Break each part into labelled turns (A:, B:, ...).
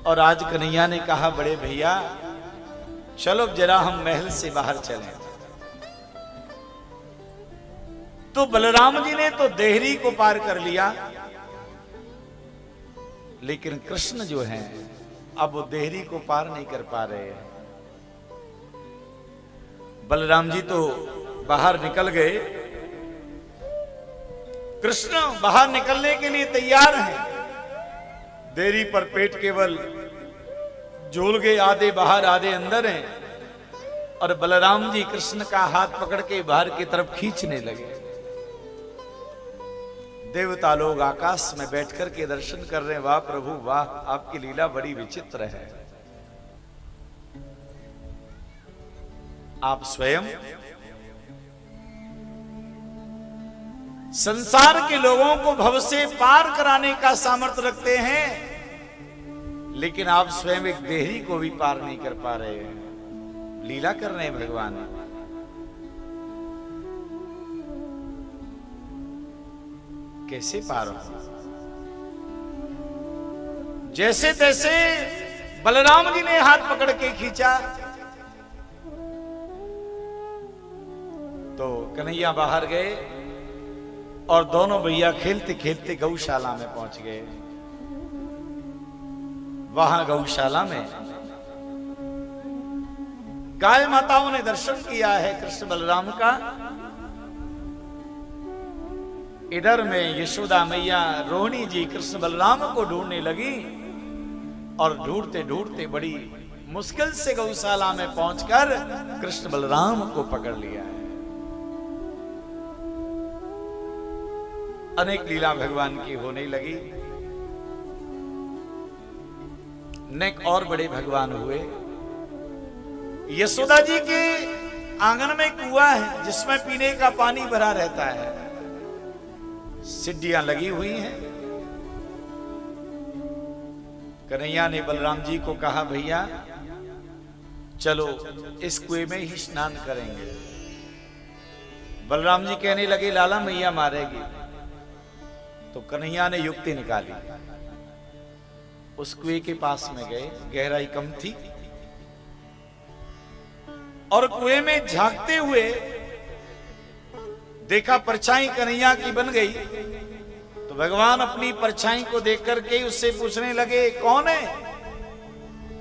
A: और आज कन्हैया ने कहा बड़े भैया चलो जरा हम महल से बाहर चलें। तो बलराम जी ने तो देहरी को पार कर लिया, लेकिन कृष्ण जो हैं अब वो देहरी को पार नहीं कर पा रहे हैं। बलराम जी तो बाहर निकल गए, कृष्ण बाहर निकलने के लिए तैयार हैं। देहरी पर पेट केवल झूल गए, आधे बाहर आधे अंदर हैं। और बलराम जी कृष्ण का हाथ पकड़ के बाहर की तरफ खींचने लगे। देवता लोग आकाश में बैठकर के दर्शन कर रहे हैं। वाह प्रभु वाह, आपकी लीला बड़ी विचित्र है। आप स्वयं संसार के लोगों को भव से पार कराने का सामर्थ्य रखते हैं, लेकिन आप स्वयं एक देहरी को भी पार नहीं कर पा रहे हैं। लीला कर रहे हैं भगवान। कैसे पार हो? जैसे तैसे बलराम जी ने हाथ पकड़ के खींचा तो कन्हैया बाहर गए और दोनों भैया खेलते खेलते गौशाला में पहुंच गए। वहां गौशाला में गाय माताओं ने दर्शन किया है कृष्ण बलराम का। इधर में यशोदा मैया रोहिणी जी कृष्ण बलराम को ढूंढने लगी और ढूंढते ढूंढते बड़ी मुश्किल से गौशाला में पहुंचकर कृष्ण बलराम को पकड़ लिया है। अनेक लीला भगवान की होने लगी। नेक और बड़े भगवान हुए। यशोदा जी के आंगन में कुआं है जिसमें पीने का पानी भरा रहता है। सिड्डियां लगी हुई हैं। कन्हैया ने बलराम जी को कहा भैया चलो इस कुएं में ही स्नान करेंगे। बलराम जी कहने लगे लाला मैया मारेगी। तो कन्हैया ने युक्ति निकाली, उस कुएं के पास में गए, गहराई कम थी, और कुएं में झांकते हुए देखा परछाई कन्हैया की बन गई। तो भगवान अपनी परछाई को देख करके उससे पूछने लगे कौन है?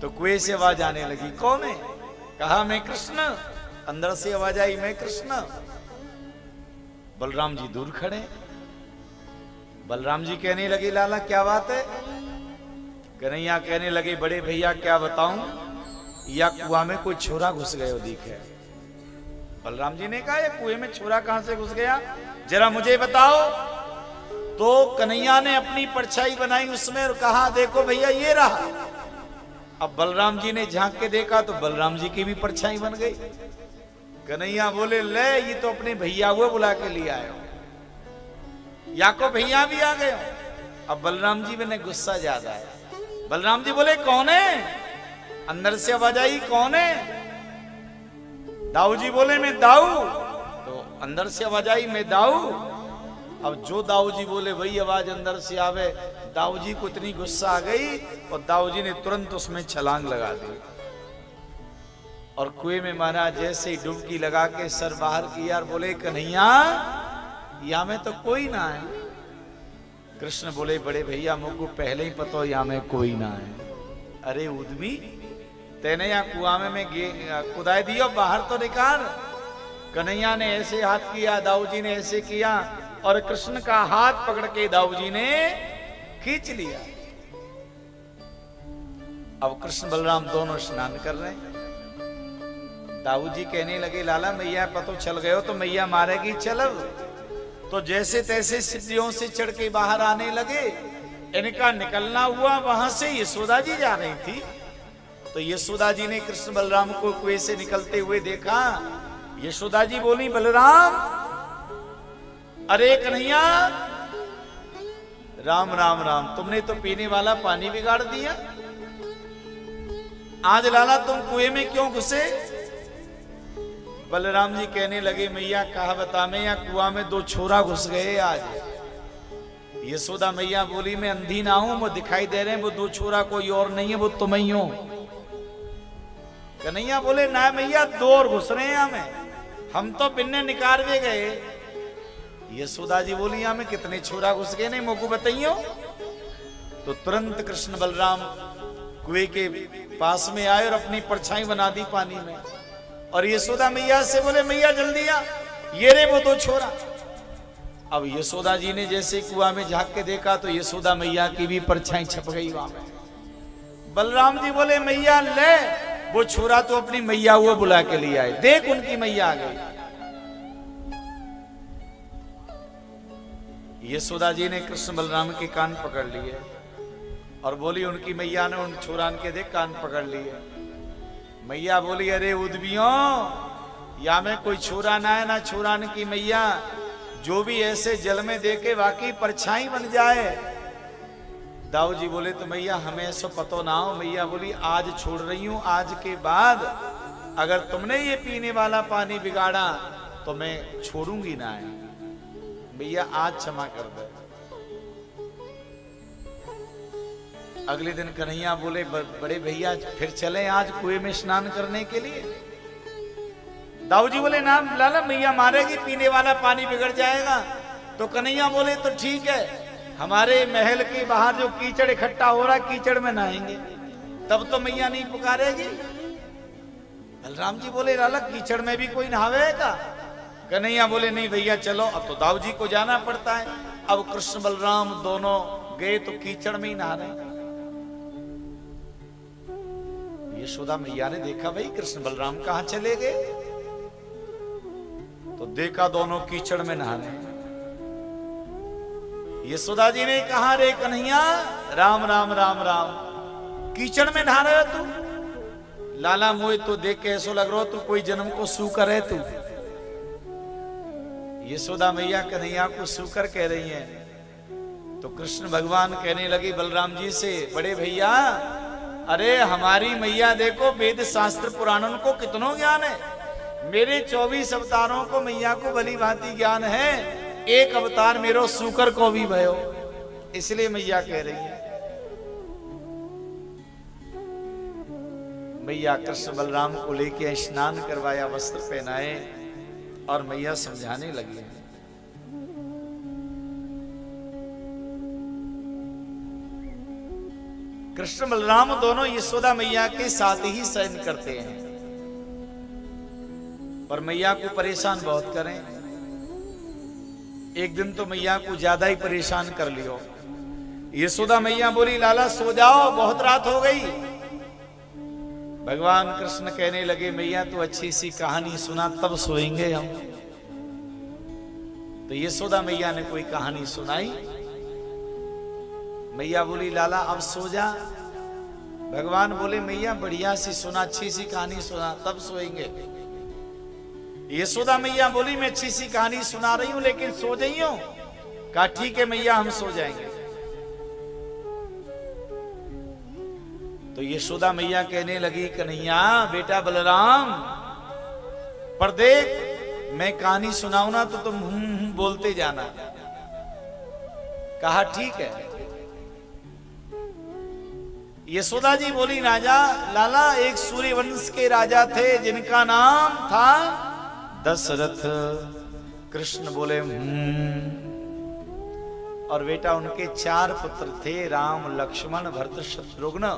A: तो कुएं से आवाज आने लगी कौन है? कहा मैं कृष्ण। अंदर से आवाज आई मैं कृष्ण। बलराम जी दूर खड़े। बलराम जी कहने लगे लाला क्या बात है? कन्हैया कहने लगे बड़े भैया क्या बताऊं, या कुआं में कोई छोरा घुस गए दिखे। बलराम जी ने कहा ये कुएं में छोरा कहां से घुस गया, जरा मुझे बताओ। तो कन्हैया ने अपनी परछाई बनाई उसमें और कहा देखो भैया ये रहा। अब बलराम जी ने झांक के देखा तो बलराम जी की भी परछाई बन गई। कन्हैया बोले ले ये तो अपने भैया को बुला के लिए आए हो, या को भैया भी आ गए। अब बलराम जी में गुस्सा ज्यादा है। बलराम जी बोले कौन है? अंदर से आवाज आई कौन है? दाऊ जी बोले मैं दाऊ। तो अंदर से आवाज आई मैं दाऊ। अब जो दाऊ जी बोले वही आवाज अंदर से आवे। दाऊ जी को इतनी गुस्सा आ गई और दाऊ जी ने तुरंत उसमें छलांग लगा दी और कुएं में मारा। जैसे ही डुबकी लगा के सर बाहर किया और बोले कन्हैया या में तो कोई ना है। कृष्ण बोले बड़े भैया मुझको पहले ही पता हो या में कोई ना है। अरे उद्मी तेने यहाँ कुआं में कुदाई दियो बाहर तो निकाल। कन्हैया ने ऐसे हाथ किया, दाऊ जी ने ऐसे किया और कृष्ण का हाथ पकड़ के दाऊ जी ने खींच लिया। अब कृष्ण बलराम दोनों स्नान कर रहे हैं। दाऊ जी कहने लगे लाला मैया पतो चल गए हो तो मैया मारेगी चलो। तो जैसे तैसे सिद्धियों से चढ़ के बाहर आने लगे। इनका निकलना हुआ, वहां से यशोदा जी जा रही थी। तो यशोदा जी ने कृष्ण बलराम को कुएं से निकलते हुए देखा। यशोदा जी बोली बलराम अरे कन्हैया राम राम राम, तुमने तो पीने वाला पानी बिगाड़ दिया। आज लाला तुम कुएं में क्यों घुसे? बलराम जी कहने लगे मैया कहा बता में या कुआं में दो छोरा घुस गए आज। यशोदा मैया बोली मैं अंधी ना हूं, वो दिखाई दे रहे हैं वो दो छोरा कोई और नहीं है, वो तुम ही हो। कन्हैया बोले ना मैया, दो और घुस रहे हैं हमें, हम तो बिन्ने निकाल वे गए। यशोदा जी बोली यहाँ में कितने छोरा घुस गए, नहीं मोको बताइयो। तो तुरंत कृष्ण बलराम कुएं के पास में आए और अपनी परछाई बना दी पानी में, और यशोदा मैया से बोले मैया जल्दी आ, ये रे वो दो छोरा। अब यशोदा जी ने जैसे कुआं में झांक के देखा तो यशोदा मैया की भी परछाई छप गई वहां में। बलराम जी बोले मैया ले, वो छोरा तो अपनी मैया वो बुला के लिए आए, देख उनकी मैया आ गई। यशोदा जी ने कृष्ण बलराम के कान पकड़ लिए और बोली, उनकी मैया ने उन छोरान के देख कान पकड़ लिए। मैया बोली अरे उदबियों, या में कोई छोरा ना है ना छोरान की मैया, जो भी ऐसे जल में देके वाकई परछाई बन जाए। दाऊ जी बोले तो मैया हमें ऐसा पतो ना हो। मैया बोली आज छोड़ रही हूं, आज के बाद अगर तुमने ये पीने वाला पानी बिगाड़ा तो मैं छोड़ूंगी ना है। भैया आज क्षमा कर दे। अगले दिन कन्हैया बोले बड़े भैया फिर चले आज कुएं में स्नान करने के लिए। दाऊ जी बोले ना लाला मैया मारेगी, पीने वाला पानी बिगड़ जाएगा। तो कन्हैया बोले तो ठीक है, हमारे महल के बाहर जो कीचड़ इकट्ठा हो रहा है कीचड़ में नहाएंगे, तब तो मैया नहीं पुकारेगी। बलराम जी बोले लाला कीचड़ में भी कोई नहावेगा। कन्हैया बोले नहीं भैया चलो, अब तो दाऊ जी को जाना पड़ता है। अब कृष्ण बलराम दोनों गए तो कीचड़ में ही नहा रहे। यशोदा मैया ने देखा भाई कृष्ण बलराम कहां चले गए, तो देखा दोनों कीचड़ में नहा रहे। यशोदा जी ने कहा रे कन्हैया राम राम राम राम, कीचड़ में नहा रहे हो तू। लाला मोए तो देख के ऐसा लग रहा हो तू कोई जन्म को सूकर है तू। यशोदा मैया कन्हैया को सूकर कह रही है। तो कृष्ण भगवान कहने लगे बलराम जी से, बड़े भैया अरे हमारी मैया देखो वेद शास्त्र पुराणों को कितनों ज्ञान है, मेरे 24 अवतारों को मैया को भली भांति ज्ञान है, एक अवतार मेरो सूकर को भी भयो, इसलिए मैया कह रही है। मैया कृष्ण बलराम को लेके स्नान करवाया, वस्त्र पहनाए और मैया समझाने लगी। कृष्ण बलराम दोनों यशोदा मैया के साथ ही शयन करते हैं, पर मैया को परेशान बहुत करें। एक दिन तो मैया को ज्यादा ही परेशान कर लियो। यशोदा मैया बोली लाला सो जाओ, बहुत रात हो गई। भगवान कृष्ण कहने लगे मैया तो अच्छी सी कहानी सुना तब सोएंगे हम। तो यशोदा मैया ने कोई कहानी सुनाई। मैया बोली लाला अब सो जा। भगवान बोले मैया बढ़िया सी सुना, अच्छी सी कहानी सुना तब सोएंगे। यशोदा मैया बोली मैं अच्छी सी कहानी सुना रही हूं लेकिन सो जाई हो। कहा ठीक है मैया हम सो जाएंगे। तो यशोदा मैया कहने लगी कन्हैया बेटा बलराम, पर देख मैं कहानी सुनाऊं ना तो तुम बोलते जाना। कहा ठीक है। यशोदा जी बोली राजा लाला एक सूर्यवंश के राजा थे जिनका नाम था दशरथ। कृष्ण बोले और बेटा उनके 4 पुत्र थे, राम लक्ष्मण भरत शत्रुघ्न।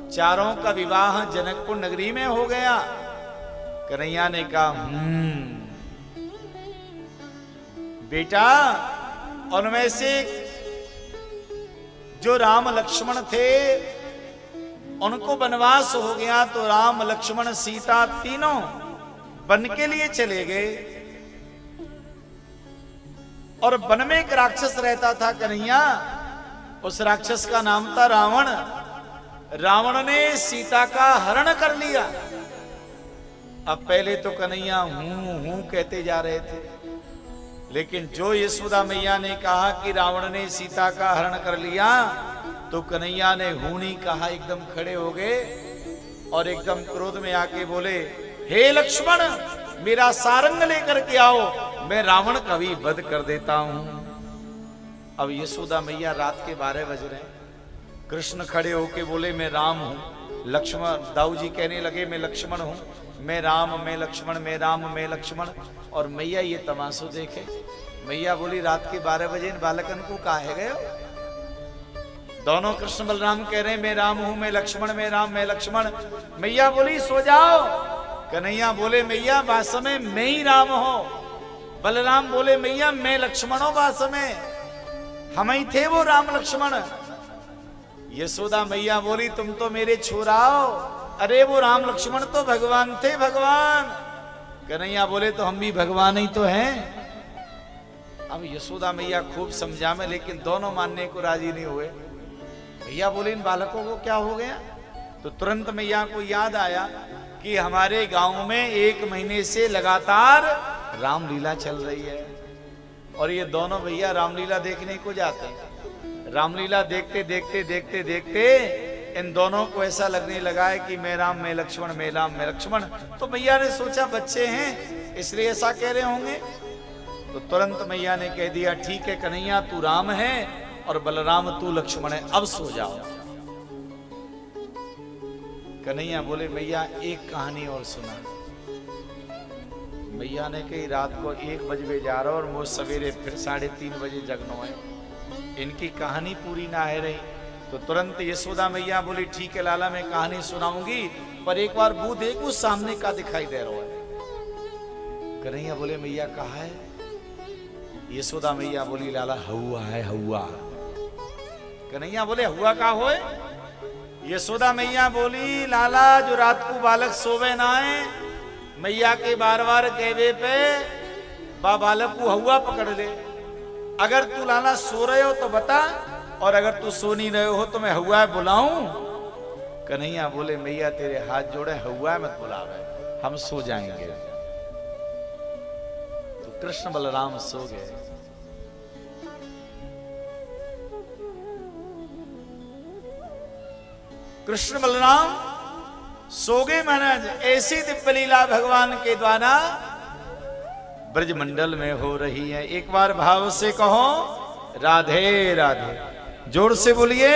A: चारों का विवाह जनकपुर नगरी में हो गया। कन्हैया ने कहा बेटा उनमें से जो राम लक्ष्मण थे उनको वनवास हो गया, तो राम लक्ष्मण सीता तीनों वन के लिए चले गए। और वन में एक राक्षस रहता था कन्हैया, उस राक्षस का नाम था रावण। रावण ने सीता का हरण कर लिया। अब पहले तो कन्हैया हूं कहते जा रहे थे, लेकिन जो यशोदा मैया ने कहा कि रावण ने सीता का हरण कर लिया, तो कन्हैया ने हूं नहीं कहा, एकदम खड़े हो गए और एकदम क्रोध में आके बोले हे लक्ष्मण मेरा सारंग लेकर के आओ, मैं रावण का भी वध कर देता हूं। अब यशोदा मैया रात के 12 बज रहे हैं, कृष्ण खड़े होके बोले मैं राम हूं। लक्ष्मण दाऊ जी कहने लगे मैं लक्ष्मण हूं, मैं राम मैं लक्ष्मण, मैं राम मैं लक्ष्मण। और मैया ये तमाशो देखे। मैया बोली रात के 12 बजे इन बालकन को काहे गए हो? दोनों कृष्ण बलराम कह रहे हैं मैं राम हूं, मैं लक्ष्मण, मैं राम मैं लक्ष्मण। मैया बोली सो जाओ। कन्हैया बोले मैया वास्तव में मैं ही राम हूं। बलराम बोले मैया मैं लक्ष्मण हूं, वास्तव में हम ही थे वो राम लक्ष्मण। यशोदा मैया बोली तुम तो मेरे छोरा हो, अरे वो राम लक्ष्मण तो भगवान थे, भगवान। कन्हैया बोले तो हम भी भगवान ही तो हैं। अब यशोदा मैया खूब समझा में, लेकिन दोनों मानने को राजी नहीं हुए। भैया बोले इन बालकों को क्या हो गया? तो तुरंत मैया को याद आया कि हमारे गांव में 1 महीने से लगातार रामलीला चल रही है और ये दोनों भैया रामलीला देखने को जाते हैं। रामलीला देखते देखते देखते देखते इन दोनों को ऐसा लगने लगा है कि मैं राम मैं लक्ष्मण, मैं राम मैं लक्ष्मण। तो मैया ने सोचा बच्चे हैं इसलिए ऐसा कह रहे होंगे। तो तुरंत मैया ने कह दिया ठीक है कन्हैया तू राम है और बलराम तू लक्ष्मण है, अब सो जाओ। कन्हैया बोले मैया एक कहानी और सुना। मैया ने कही रात को 1 बजे जा रहा और मुझ सवेरे फिर 3:30 बजे जगनो है, इनकी कहानी पूरी ना है रही। तो तुरंत यशोदा मैया बोली ठीक है लाला मैं कहानी सुनाऊंगी, पर एक बार मुंह देखो सामने का दिखाई दे रहा है। कन्हैया बोले मैया कहा है? यशोदा मैया बोली लाला हुआ है हुआ। कन्हैया बोले हुआ का होए? यशोदा मैया बोली लाला जो रात को बालक सोवे ना है, मैया के बार बार कहवे पे बालक को हुआ पकड़ ले। अगर तू लाला सो रहे हो तो बता, और अगर तू सो नहीं रहे हो तो मैं हुआ बुलाऊं? कन्हैया बोले मैया तेरे हाथ जोड़े हुआ मत बुलावे, हम सो जाएंगे। तो कृष्ण बलराम सो गए। कृष्ण बलराम सो गए महाराज। ऐसी दिव्य लीला भगवान के द्वारा ब्रजमंडल में हो रही है। एक बार भाव से कहो राधे राधे, जोर से बोलिए।